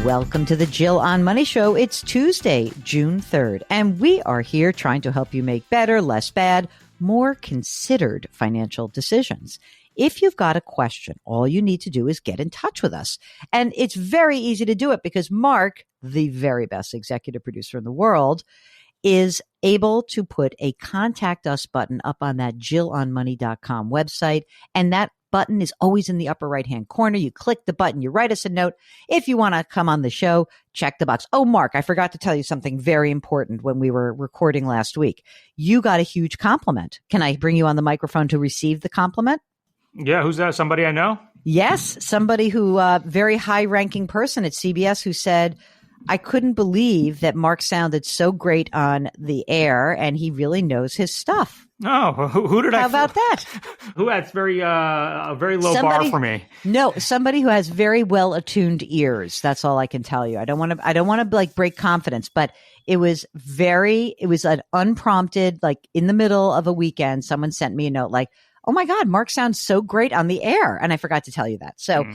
Welcome to the Jill on Money Show. It's Tuesday, June 3rd, and we are here trying to help you make better, less bad, more considered financial decisions. If you've got a question, all you need to do is get in touch with us. And it's very easy to do it because Mark, the very best executive producer in the world, is able to put a contact us button up on that JillOnMoney.com website. And that button is always in the upper right-hand corner. You click the button, you write us a note. If you want to come on the show, check the box. Oh, Mark, I forgot to tell you something very important when we were recording last week. You got a huge compliment. Can I bring you on the microphone to receive the compliment? Yeah, who's that? Somebody I know? Yes, somebody who, very high-ranking person at CBS who said, I couldn't believe that Mark sounded so great on the air, and he really knows his stuff. Oh, who did I? How about that? Who? That's very a very low bar for me. No, somebody who has very well attuned ears. That's all I can tell you. I don't want to like break confidence, but it was an unprompted, like in the middle of a weekend, someone sent me a note like, oh my God, Mark sounds so great on the air. And I forgot to tell you that. So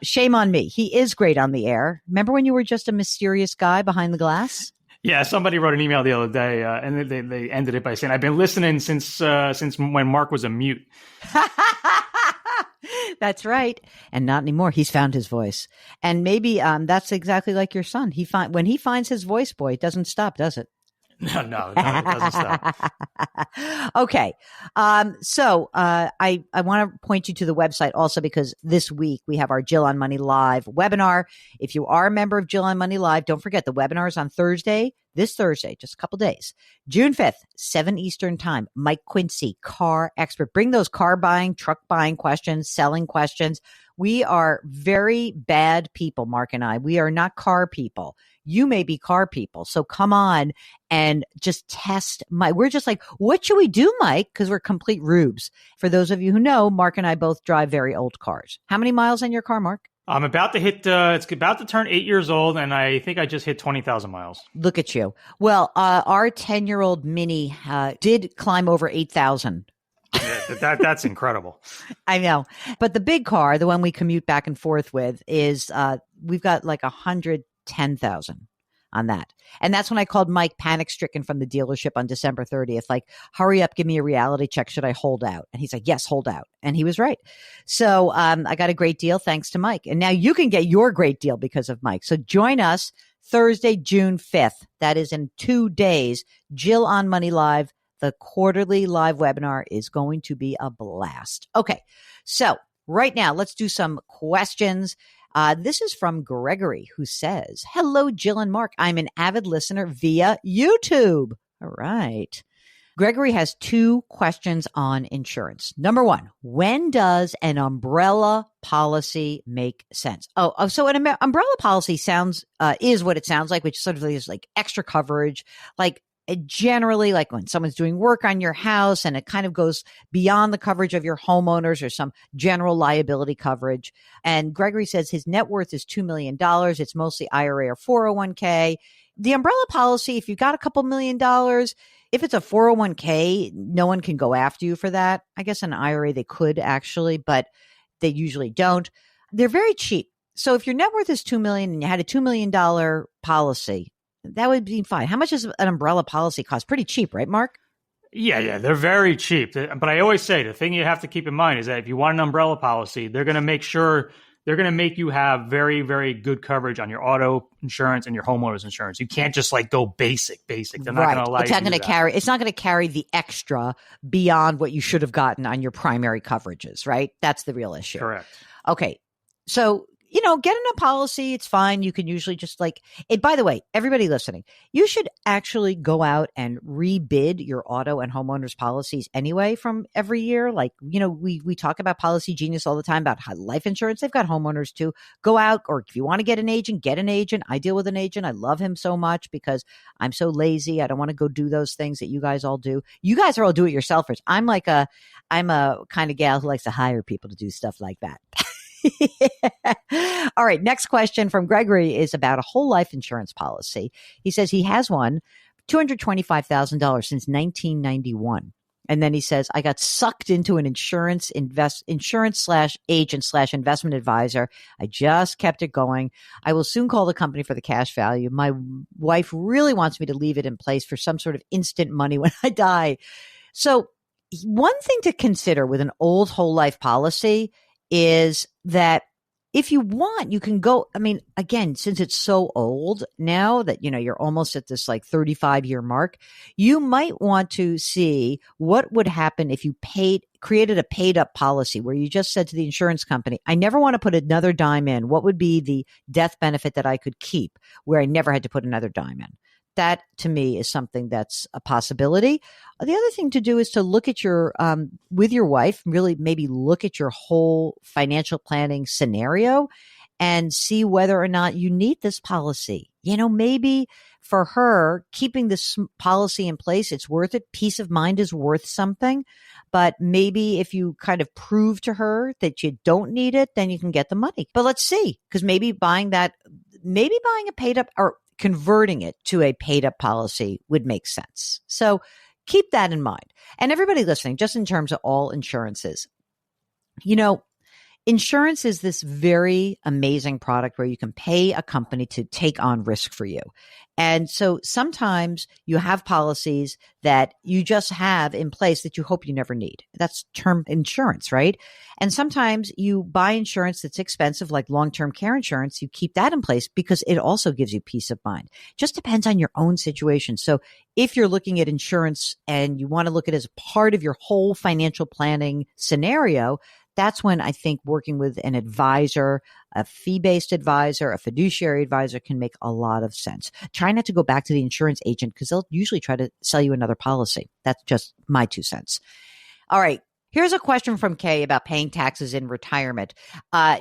shame on me. He is great on the air. Remember when you were just a mysterious guy behind the glass? Yeah, somebody wrote an email the other day, and they ended it by saying, I've been listening since when Mark was a mute. That's right. And not anymore. He's found his voice. And maybe that's exactly like your son. When he finds his voice, boy, it doesn't stop, does it? No, it doesn't stop. Okay. So I want to point you to the website also because this week we have our Jill on Money Live webinar. If you are a member of Jill on Money Live, don't forget the webinar is on this Thursday, just a couple days, June 5th, 7 Eastern time. Mike Quincy, car expert. Bring those car buying, truck buying questions, selling questions. We are very bad people, Mark and I. We are not car people. You may be car people. So come on and just test Mike. We're just like, what should we do, Mike? Because we're complete rubes. For those of you who know, Mark and I both drive very old cars. How many miles on your car, Mark? I'm about to hit, it's about to turn 8 years old, and I think I just hit 20,000 miles. Look at you. Well, our 10-year-old Mini did climb over 8,000. Yeah, that's incredible. I know. But the big car, the one we commute back and forth with, is we've got like 110,000 on that. And that's when I called Mike panic-stricken from the dealership on December 30th, like, hurry up, give me a reality check. Should I hold out? And he's like, yes, hold out. And he was right. So I got a great deal thanks to Mike. And now you can get your great deal because of Mike. So join us Thursday, June 5th. That is in 2 days. Jill on Money Live. The quarterly live webinar is going to be a blast. Okay, so right now, let's do some questions. This is from Gregory, who says, hello, Jill and Mark. I'm an avid listener via YouTube. All right. Gregory has 2 questions on insurance. Number 1, when does an umbrella policy make sense? So an umbrella policy is what it sounds like, which sort of is like extra coverage, like generally like when someone's doing work on your house and it kind of goes beyond the coverage of your homeowners or some general liability coverage. And Gregory says his net worth is $2 million. It's mostly IRA or 401k. The umbrella policy, if you've got a couple $1 million, if it's a 401k, no one can go after you for that. I guess an IRA they could actually, but they usually don't. They're very cheap. So if your net worth is $2 million and you had a $2 million policy, that would be fine. How much does an umbrella policy cost? Pretty cheap, right, Mark? Yeah, they're very cheap. But I always say the thing you have to keep in mind is that if you want an umbrella policy, they're going to make you have very, very good coverage on your auto insurance and your homeowner's insurance. You can't just like go basic. They're not going to allow you to do that. It's not going to carry the extra beyond what you should have gotten on your primary coverages, right? That's the real issue. Correct. Okay. So getting a policy, it's fine. You can usually just by the way, everybody listening, you should actually go out and rebid your auto and homeowners policies anyway from every year. We talk about Policy Genius all the time about life insurance. They've got homeowners too. Go out, or if you want to get an agent, get an agent. I deal with an agent. I love him so much because I'm so lazy. I don't want to go do those things that you guys all do. You guys are all do-it-yourselfers. I'm a kind of gal who likes to hire people to do stuff like that. All right. Next question from Gregory is about a whole life insurance policy. He says he has one, $225,000 since 1991. And then he says, I got sucked into an insurance slash agent slash investment advisor. I just kept it going. I will soon call the company for the cash value. My wife really wants me to leave it in place for some sort of instant money when I die. So one thing to consider with an old whole life policy is that if you want, you can go, I mean, again, since it's so old now that, you're almost at this like 35-year mark, you might want to see what would happen if you created a paid up policy where you just said to the insurance company, I never want to put another dime in. What would be the death benefit that I could keep where I never had to put another dime in? That to me is something that's a possibility. The other thing to do is to look at with your wife, really maybe look at your whole financial planning scenario and see whether or not you need this policy. Maybe for her, keeping this policy in place, it's worth it. Peace of mind is worth something. But maybe if you kind of prove to her that you don't need it, then you can get the money. But let's see, because maybe buying a paid up or converting it to a paid up policy would make sense. So keep that in mind. And everybody listening, just in terms of all insurances, insurance is this very amazing product where you can pay a company to take on risk for you. And so sometimes you have policies that you just have in place that you hope you never need. That's term insurance, right? And sometimes you buy insurance that's expensive, like long-term care insurance. You keep that in place because it also gives you peace of mind. Just depends on your own situation. So if you're looking at insurance and you want to look at it as part of your whole financial planning scenario, that's when I think working with an advisor, a fee-based advisor, a fiduciary advisor can make a lot of sense. Try not to go back to the insurance agent because they'll usually try to sell you another policy. That's just my 2 cents. All right. Here's a question from Kay about paying taxes in retirement.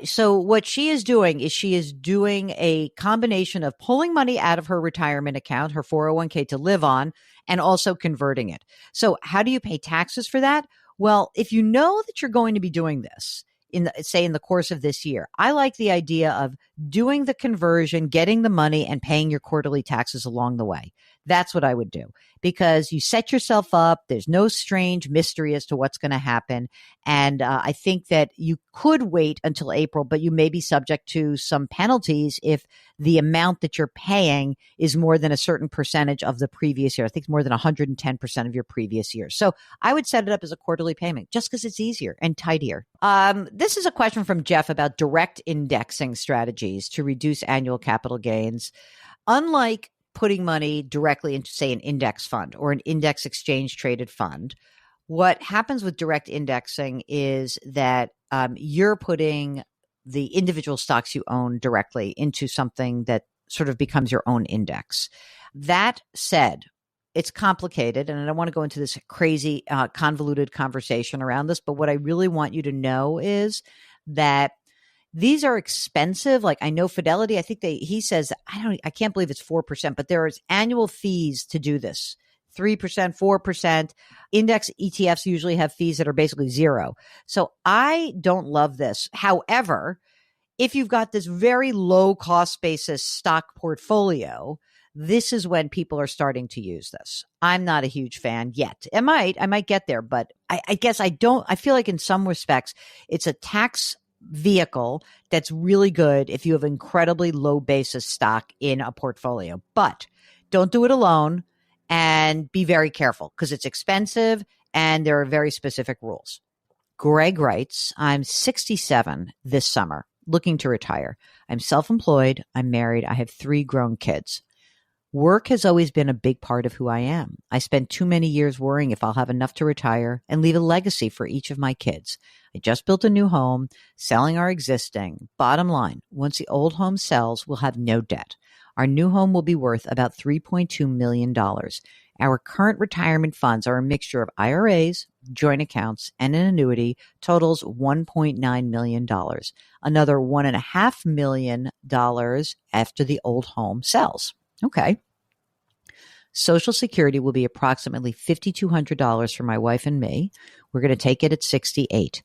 So what she is doing is she is doing a combination of pulling money out of her retirement account, her 401k to live on, and also converting it. So how do you pay taxes for that? Well, if you know that you're going to be doing this in the course of this year, I like the idea of doing the conversion, getting the money and paying your quarterly taxes along the way. That's what I would do because you set yourself up. There's no strange mystery as to what's going to happen. And I think that you could wait until April, but you may be subject to some penalties if the amount that you're paying is more than a certain percentage of the previous year. I think it's more than 110% of your previous year. So I would set it up as a quarterly payment just because it's easier and tidier. This is a question from Jeff about direct indexing strategies to reduce annual capital gains. Unlike putting money directly into, say, an index fund or an index exchange traded fund, what happens with direct indexing is that you're putting the individual stocks you own directly into something that sort of becomes your own index. That said, it's complicated, and I don't want to go into this crazy, convoluted conversation around this, but what I really want you to know is that these are expensive. Like I know Fidelity, I think he says, I can't believe it's 4%, but there is annual fees to do this. 3%, 4%. Index ETFs usually have fees that are basically zero. So I don't love this. However, if you've got this very low cost basis stock portfolio, this is when people are starting to use this. I'm not a huge fan yet. I might get there, but I guess I feel like in some respects, it's a tax vehicle that's really good if you have incredibly low basis stock in a portfolio. But don't do it alone and be very careful because it's expensive and there are very specific rules. Greg writes, I'm 67 this summer, looking to retire. I'm self-employed. I'm married. I have 3 grown kids. Work has always been a big part of who I am. I spent too many years worrying if I'll have enough to retire and leave a legacy for each of my kids. I just built a new home, selling our existing. Bottom line, once the old home sells, we'll have no debt. Our new home will be worth about $3.2 million. Our current retirement funds are a mixture of IRAs, joint accounts, and an annuity, totals $1.9 million. Another $1.5 million after the old home sells. Okay. Social Security will be approximately $5,200 for my wife and me. We're going to take it at 68.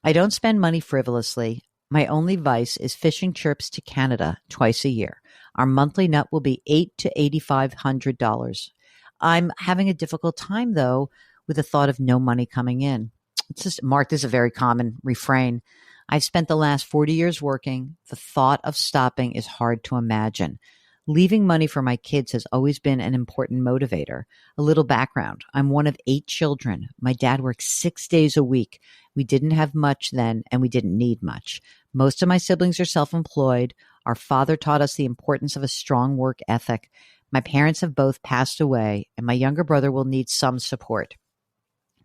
I don't spend money frivolously. My only vice is fishing trips to Canada twice a year. Our monthly net will be $800 to $8,500. I'm having a difficult time, though, with the thought of no money coming in. It's just, Mark, this is a very common refrain. I've spent the last 40 years working. The thought of stopping is hard to imagine. Leaving money for my kids has always been an important motivator. A little background. I'm one of 8 children. My dad worked 6 days a week. We didn't have much then, and we didn't need much. Most of my siblings are self-employed. Our father taught us the importance of a strong work ethic. My parents have both passed away, and my younger brother will need some support.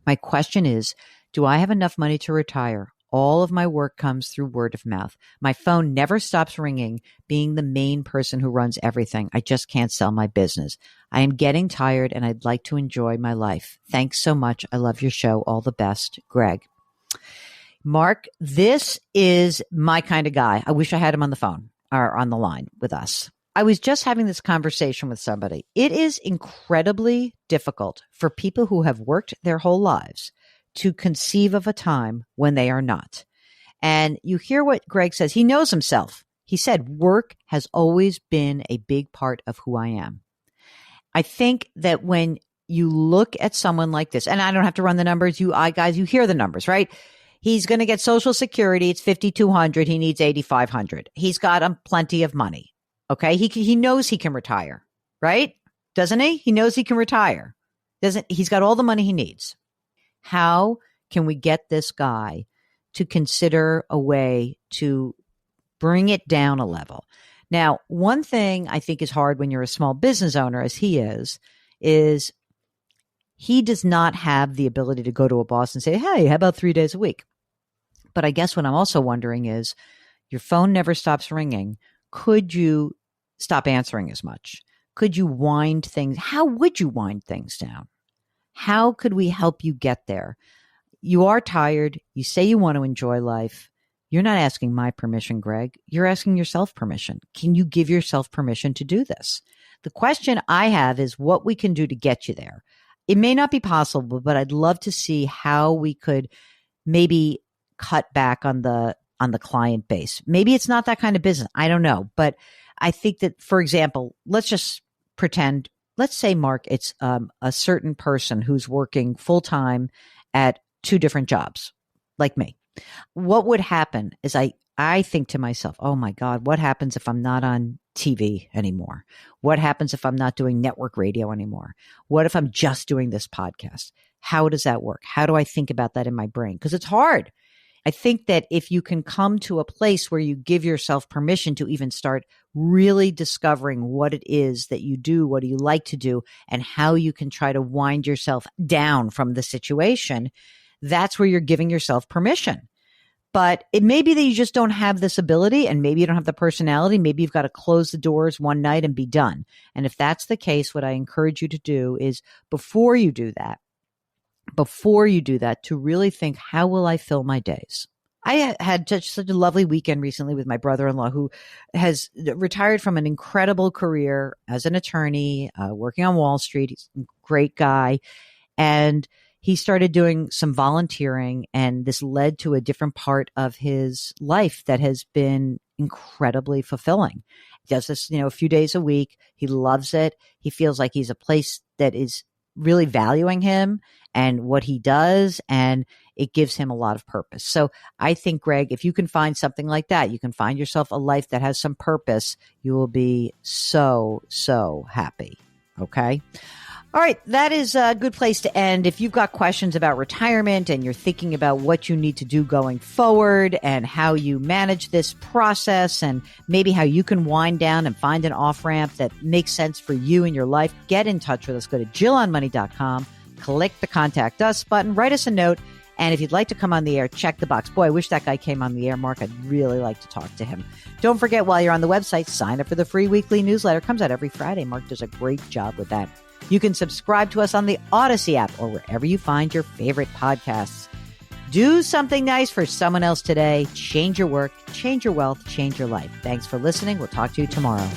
My question is, do I have enough money to retire? All of my work comes through word of mouth. My phone never stops ringing, being the main person who runs everything. I just can't sell my business. I am getting tired and I'd like to enjoy my life. Thanks so much. I love your show. All the best, Greg. Mark, this is my kind of guy. I wish I had him on the phone or on the line with us. I was just having this conversation with somebody. It is incredibly difficult for people who have worked their whole lives to conceive of a time when they are not. And you hear what Greg says. He knows himself. He said, work has always been a big part of who I am. I think that when you look at someone like this, and I don't have to run the numbers, you hear the numbers, right? He's going to get Social Security. It's $5,200. He needs $8,500. He's got plenty of money. Okay. He knows he can retire, right? Doesn't he? He knows he can retire. He's got all the money he needs. How can we get this guy to consider a way to bring it down a level? Now, one thing I think is hard when you're a small business owner, as he is he does not have the ability to go to a boss and say, hey, how about 3 days a week? But I guess what I'm also wondering is, your phone never stops ringing. Could you stop answering as much? Could you wind things? How would you wind things down? How could we help you get there? You are tired. You say you want to enjoy life. You're not asking my permission, Greg. You're asking yourself permission. Can you give yourself permission to do this? The question I have is what we can do to get you there. It may not be possible, but I'd love to see how we could maybe cut back on the client base. Maybe it's not that kind of business. I don't know. But I think that, for example, let's just pretend, let's say, Mark, it's a certain person who's working full time at 2 different jobs, like me. What would happen is I think to myself, oh my God, what happens if I'm not on TV anymore? What happens if I'm not doing network radio anymore? What if I'm just doing this podcast? How does that work? How do I think about that in my brain? Because it's hard. I think that if you can come to a place where you give yourself permission to even start really discovering what it is that you do, what do you like to do, and how you can try to wind yourself down from the situation, that's where you're giving yourself permission. But it may be that you just don't have this ability, and maybe you don't have the personality. Maybe you've got to close the doors one night and be done. And if that's the case, what I encourage you to do is before you do that, to really think, how will I fill my days? I had such a lovely weekend recently with my brother-in-law, who has retired from an incredible career as an attorney, working on Wall Street. He's a great guy. And he started doing some volunteering, and this led to a different part of his life that has been incredibly fulfilling. He does this, a few days a week. He loves it. He feels like he's a place that is really valuing him and what he does, and it gives him a lot of purpose. So I think, Greg, if you can find something like that, you can find yourself a life that has some purpose, you will be so, so happy. Okay? All right, that is a good place to end. If you've got questions about retirement and you're thinking about what you need to do going forward and how you manage this process and maybe how you can wind down and find an off-ramp that makes sense for you in your life, get in touch with us. Go to JillOnMoney.com, click the Contact Us button, write us a note, and if you'd like to come on the air, check the box. Boy, I wish that guy came on the air, Mark. I'd really like to talk to him. Don't forget, while you're on the website, sign up for the free weekly newsletter. It comes out every Friday. Mark does a great job with that. You can subscribe to us on the Odyssey app or wherever you find your favorite podcasts. Do something nice for someone else today. Change your work, change your wealth, change your life. Thanks for listening. We'll talk to you tomorrow.